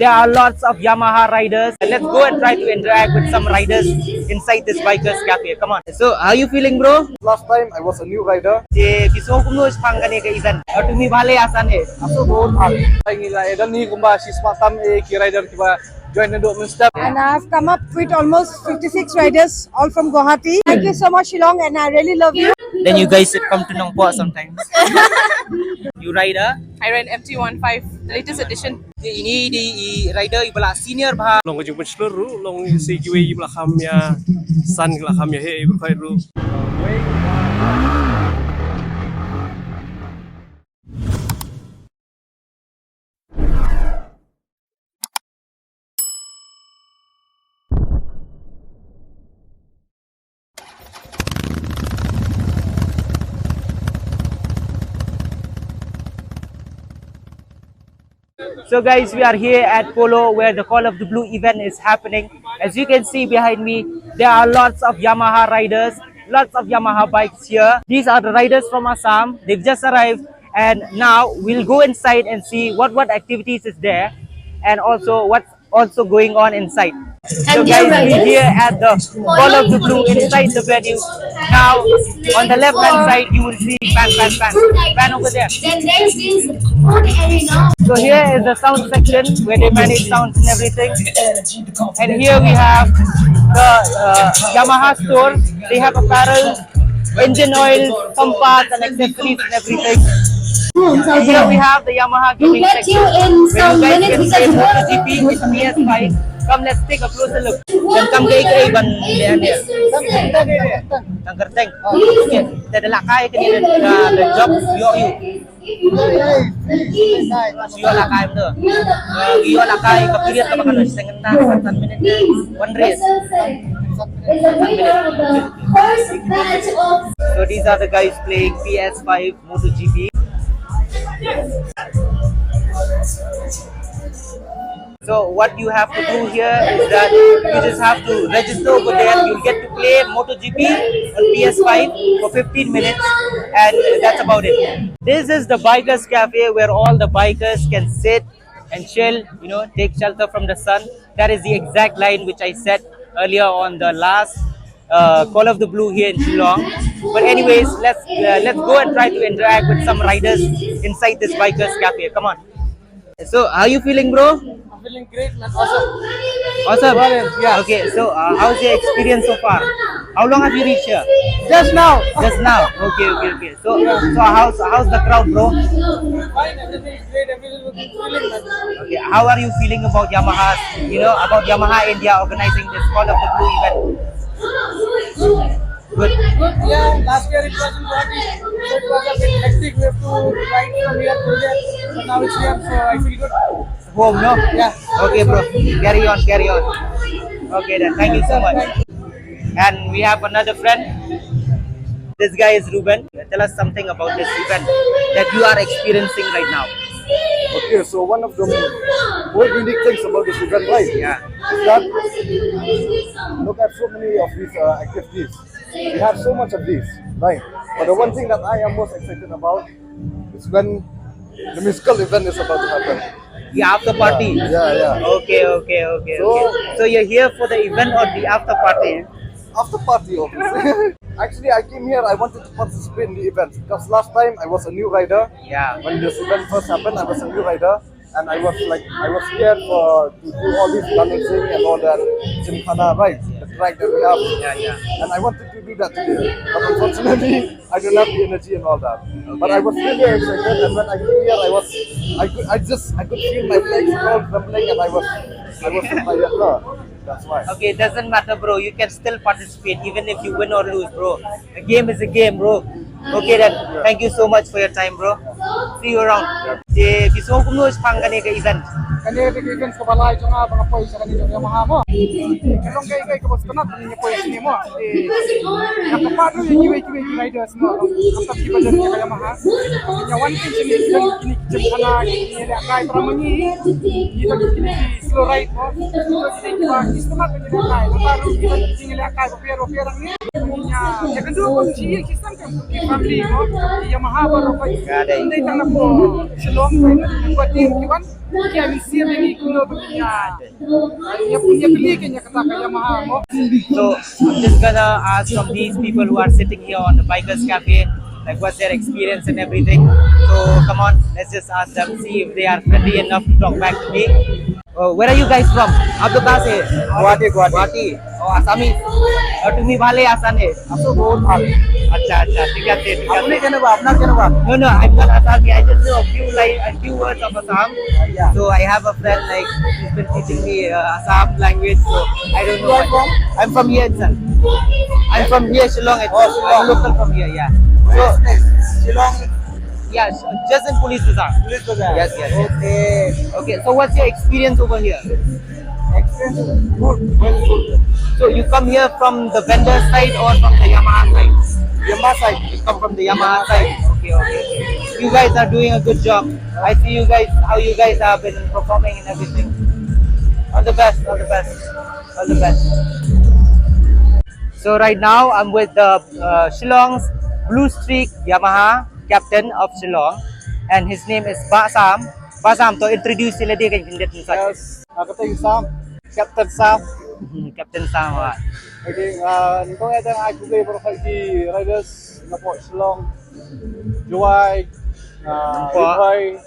there are lots of Yamaha riders. Let's go and try to interact with some riders inside this bikers cafe. Come on. So, how are you feeling, bro? Last time I was a new rider. Je kiso kumno spang kani ka event. Tumi bhale asan hai. Aku बहुत भाग ngila edan ni kumba si smatam ki rider kiba join do step. And I've come up with almost 56 riders, all from Guwahati. Thank you so much, Shillong, and I really love you. Then you guys should come to Nongpua sometimes. You ride I ride MT-15, the latest edition. Ini di rider ibala senior bah. Long jung bachelor ru long si kiwe ibla khamya san ibla khamya he ibla khai ru. So guys, we are here at Polo where the Call of the Blue event is happening. As you can see behind me, there are lots of Yamaha riders, lots of Yamaha bikes here. These are the riders from Assam. They've just arrived and now we'll go inside and see what activities is there and also what's also going on inside. So guys, we're here at the Call of the Blue inside the venue. Now, on the left hand side, you will see fan over there. Then next is food arena. So here is the sound section where they manage sounds and everything. And here we have the Yamaha store. They have apparel, engine oil, pump parts and accessories and everything. And here we have the Yamaha gaming Get you section. in Where some you guys minutes can play because MotoGP with PS5. Come, let's take a closer look. Then come kay ban here. Tangkerteng. Okay. Tadala kay kanina the job you. Yo lakay mo to. Yo lakay kapiliat ka makano sa ngenta 10 minutes 1 race. So these are the guys playing PS5 MotoGP. So what you have to do here is that you just have to register over there. You'll get to play MotoGP on PS5 for 15 minutes and that's about it. This is the Bikers Cafe where all the bikers can sit and chill, you know, take shelter from the sun. That is the exact line which I said earlier on the last Call of the Blue here in Shillong. But anyways, let's go and try to interact with some riders inside this Bikers Cafe. Come on. So how are you feeling, bro? I'm feeling great, man. Awesome. Awesome. Yeah. Okay, so how's your experience so far? How long have you reached here? Just now. Just now. Okay. So how's the crowd, bro? Fine, everything is great. Everything looking thrilling, man. Okay, how are you feeling about Yamaha? You know, about Yamaha India organizing this Call of the Blue event? Good. Good, yeah. Last year it was in Guwahati, so it was a bit hectic. We have to ride from here to there, but now it's here, so I feel good. Home, no? Yeah. Okay, bro. Carry on. Okay, then. Thank you so much. And we have another friend. This guy is Ruben. Tell us something about this event that you are experiencing right now. Okay, so one of the more unique things about this event, right? Yeah. Is that look at so many of these activities. We have so much of these, right? But the one thing that I am most excited about is when the musical event is about to happen. The after party. Yeah. Okay. So you're here for the event or the after party? After party, obviously. Actually, I came here. I wanted to participate in the event because last time I was a new rider. Yeah. When this event first happened, I was a new rider, and I was scared to do all this balancing and all that gymkhana, right? The track that we have. Yeah. And I wanted to do that today, but unfortunately, I don't have the energy and all that. But I was really excited, and when I came here, I could feel my legs all trembling, and I was so tired. No, that's why. Okay, it doesn't matter, bro. You can still participate even if you win or lose, bro. A game is a game, bro. Okay, then. Thank you so much for your time, bro. See you around. Je kiso kumno spang kani ka event. Kani big events ko balay jo nga mga poy sa kanito Yamaha mo. Kalong kay kabos kana ni poy sini mo. Nakapado yung kiwi riders mo. Kapag kiba dyan kay Yamaha. Kanya one thing sini kini gymkhana kini kay para mangi. Dito kini slow ride mo. Kini kiba kistomat kini kay. Naparo kini kay pero ni. Nya kedua kunci sistem kan family mo, Yamaha baru kay Got it. hindi lang po Shillong kay buating kiwan. Kaya siya ni kuno niya. Niya pili kanya kata kay Yamaha mo. So I'm just gonna ask from these people who are sitting here on the Bikers Cafe, like what's their experience and everything. So come on, let's just ask them, see if they are friendly enough to talk back to me. Where are you guys from? आप लोग कहाँ से? Guwahati. Oh, Assamese. तुम्ही भाले आसान है. Ako बहुत ভাল. अच्छा ठीक है ठीक Apne है. kena ba? Apnar kena ba? No, I'm not Assami. I just know a few words of Assam. So I have a friend like who's been teaching me Assam language. So I don't know. You are from? I'm from here itself. I'm from here, Shillong. I'm local from here. Yeah. So Shillong yeah, just in Police Bazaar. Police Bazaar. Yes. Okay. Okay. So what's your experience over here? Experience good. Well good. So you come here from the vendor side or from the Yamaha side? Yamaha side. You come from the Yamaha side. Okay. You guys are doing a good job. I see you guys, how you guys have been performing and everything. All the best. So right now I'm with the Shillong's Blue Streak Yamaha captain of Shillong, and his name is Ba Sam. Ba Sam, to introduce sila di kay Jindet ng Sakit. Yes. Ako tayo Sam. Captain Sam. Captain Sam. Okay, nito nga ang ako kayo para kay riders na po Shillong, Juway, Iboy,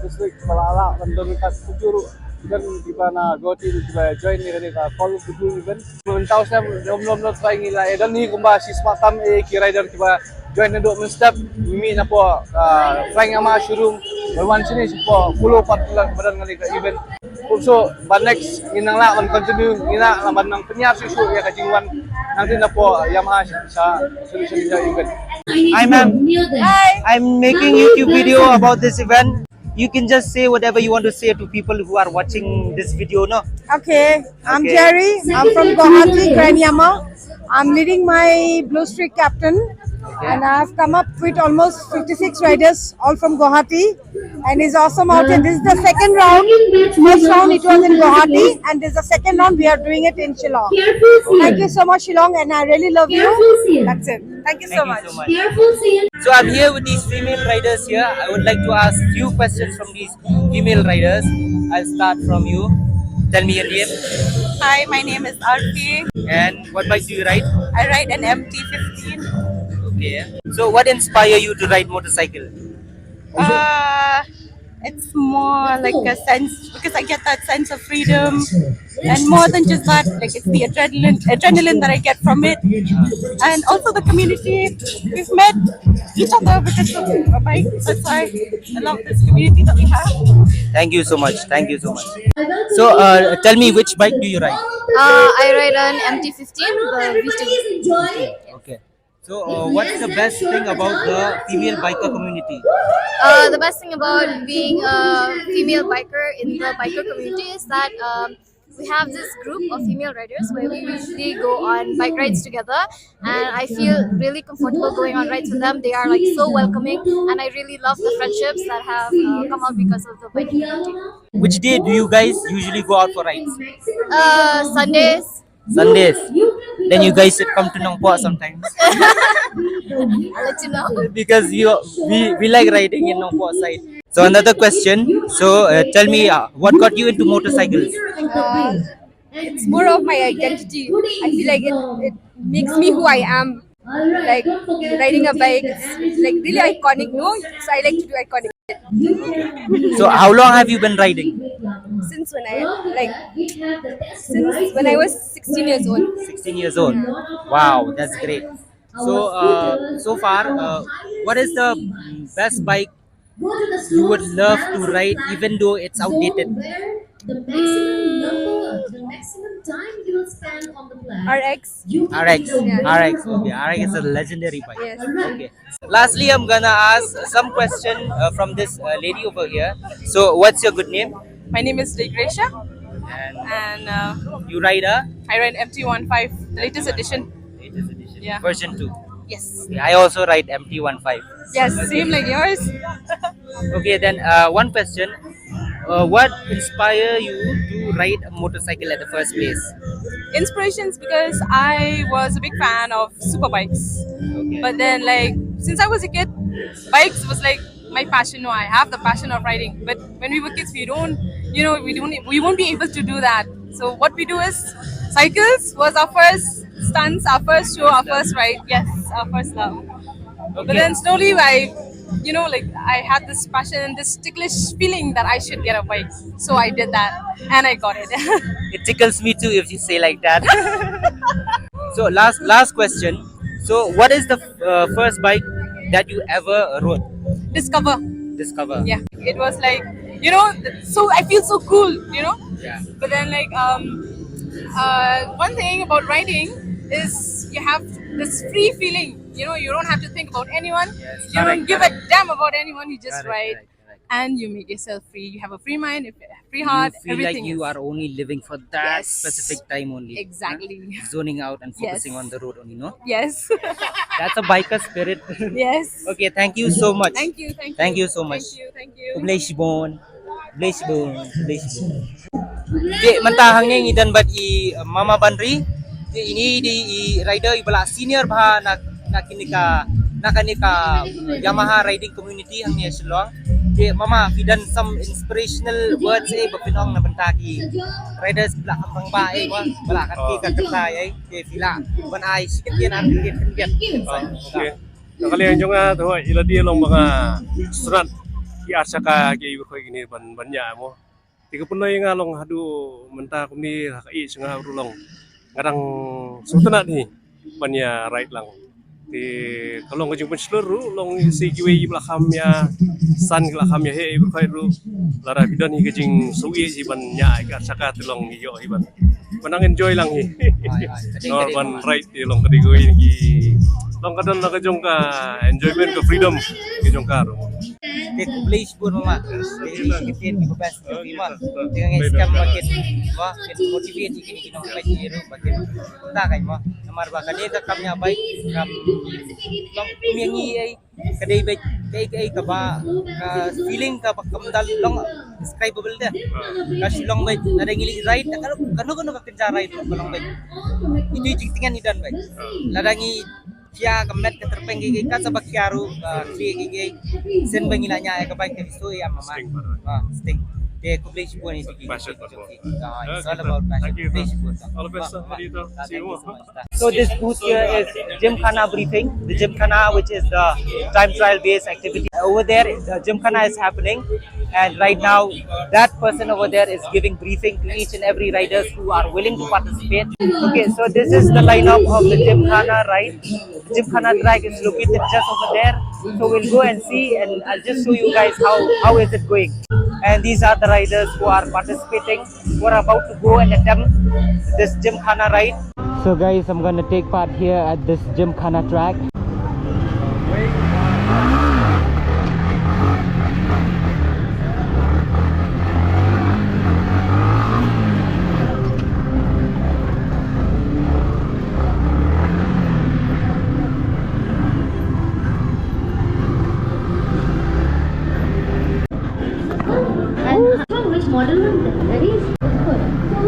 district Malala, nandun ka Pujuru. Dan tiba na goti tiba join ni kanina call of the blue event. Mentau sa nom sa ngila dan ni kumba si smatam ki rider tiba join na do men step mimi na po flying ama showroom one sini po pulo patulan kepada ngali ka event. So but next ginang la man continue ngina laban ng penyar susu ya kajingwan nanti na po Yamaha sa solution sa event. Hi ma'am. Hi. I'm making YouTube video about this event. You can just say whatever you want to say to people who are watching this video, no? Okay, I'm Okay. Jerry. I'm from Guwahati, Granyama. I'm leading my Blue Streak captain, and I've come up with almost 56 riders, all from Guwahati, and it's awesome out here. This is the second round. First round it was in Guwahati, and this is the second round we are doing it in Shillong. Thank you so much, Shillong, and I really love you. That's it. Thank you so much. So I'm here with these female riders here. I would like to ask few questions from these female riders. I'll start from you. Tell me your name Hi, my name is Arfi. and what bike do you ride? I ride an MT-15. Okay. So what inspire you to ride motorcycle? It's more like a sense because I get that sense of freedom, and more than just that, like it's the adrenaline that I get from it, and also the community. We've met each other because of a bike. That's why I love this community that we have. Thank you so much. So tell me which bike do you ride? I ride an MT-15, the V2. Okay. So what's the best thing about the female biker community? The best thing about being a female biker in the biker community is that we have this group of female riders where we usually go on bike rides together, and I feel really comfortable going on rides with them. They are like so welcoming, and I really love the friendships that have come out because of the biking community. Which day do you guys usually go out for rides? Sundays. Sundays. Then you guys should come to Nongpua sometimes. I'll let you know. Because we like riding in Nongpua side. So another question. So tell me what got you into motorcycles? It's more of my identity. I feel like it makes me who I am. Like riding a bike, it's like really iconic, no? So I like to do iconic So how long have you been riding? since when I was 16 years old. 16 years old. Wow, that's great. So so far, what is the best bike you would love to ride even though it's outdated? RX. RX. RX. Okay, RX is a legendary bike. Yes. Okay. Lastly, I'm gonna ask some question from this lady over here. So, what's your good name? My name is Digresha, And and you ride a I ride MT-15, the latest edition. latest edition, Yeah. version 2. Yes. Okay, I also ride MT-15. Yes, same like yours. Okay, then one question. What inspire you to ride a motorcycle at the first place? Inspirations because I was a big fan of super bikes. Okay. But then, like, since I was a kid, bikes was like my passion. No, I have the passion of riding. But when we were kids, we won't be able to do that. So what we do is cycles was our first stunts, our first show, our first ride. Yes, our first love. But then slowly I had this passion and this ticklish feeling that I should get a bike. So I did that and I got it. It tickles me too if you say like that. So last question. So what is the first bike that you ever rode? Discover. Discover. Yeah. It was like, so I feel so cool, Yeah. But then one thing about riding is you have this free feeling. You don't have to think about anyone. Yes, You correct, don't give a damn about anyone. You just Correct, ride, correct. and you make yourself free. You have a free mind, a free You heart. feel like everything you is. are only living for that Yes. specific time only. Exactly. Zoning out and focusing Yes. on the road only, no? Yes. That's a biker spirit. Yes. Okay, thank you so much. Thank you. Thank you. Thank you so much. Thank you. Blessibon. Blessibon. Blessibon. Di mentahang ni ngidan bat I Mama Banri. Di ini di rider ibala senior bah nak kanika Yamaha riding community hang ni Shillong. Di Mama fidan some inspirational words bapinong na bentagi riders bela kampang ba wa bela kan ki ka kertai di fila ban ai sikit an kian. Okay. Nakalian yung nga to ila dia long mga surat ki asa ka ki ibu ko gini banya mo. Tiga punoy nga long hadu menta kumni kai nga rulong. Ngarang sultanat ni banya right lang. Ti kalong kajung penseluruh long si kiwi belakam ya san belakam ya he ibu ko ru lara bidon hi kajing suwi si banya ka saka tulong yo hi ban. Manang enjoy lang hi. No ban right ti long kategori ni long kadon na kajong ka enjoyment ka freedom kajong ka ro. Dia kublis pun mama. Dia kitin ki bebas ki mama. Dengan scam makin wah kin motivate kini kino baik hero makin tak kai mah. Namar ba kani ka kamnya baik kam long miangi ai kadai baik kai ka ba ka feeling ka kamdal long describable dia. Ka silong baik ada ngili right kanu ka kerja right long baik. Itu jingtingan idan baik. Ladangi kia kemet ke terpeng gigi kan sabak kiaru kli gigi sen bangilanya ka baik ke so ya mama sting de kublish pun ini Passion. it's all about passion. Thank you. Kublish pun. All the best, Marito. See you. So this booth here is Gymkhana briefing. The Gymkhana, which is the time trial based activity. Over there, the Gymkhana is happening, and right now, that person over there is giving briefing to each and every riders who are willing to participate. Okay, so this is the lineup of the Gymkhana ride. The Gymkhana track is located just over there. So we'll go and see, and I'll just show you guys how is it going. And these are the riders who are participating, who are about to go and attempt this Gymkhana ride. So guys, I'm gonna take part here at this Gymkhana track. Which model was that? That is good. So,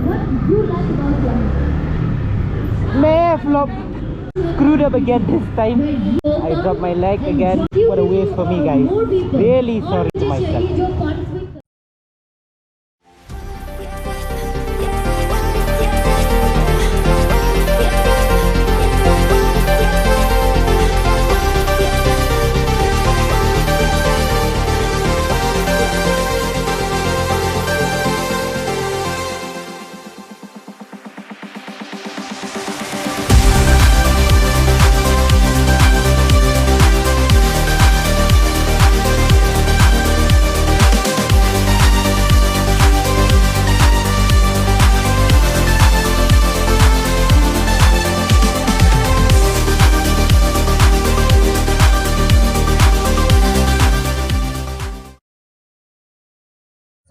what do you like about Yamaha? May I flop screwed up again this time. I dropped my leg again. What a waste for me, guys. Really sorry to myself.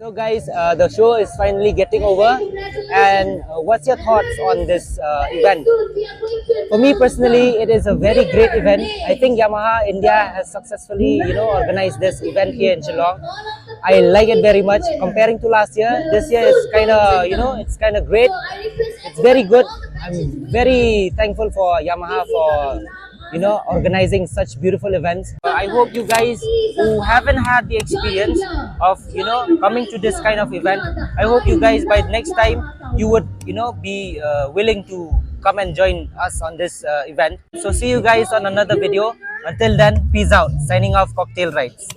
So guys, the show is finally getting over, and what's your thoughts on this event? For me personally, it is a very great event. I think Yamaha India has successfully, organized this event here in Shillong. I like it very much. Comparing to last year, this year is kind of, it's kind of great. It's very good. I'm very thankful for Yamaha for organizing such beautiful events. I hope you guys who haven't had the experience of coming to this kind of event, I hope you guys by next time you would be willing to come and join us on this event. So see you guys on another video. Until then, peace out. Signing off, Cocktail Rides.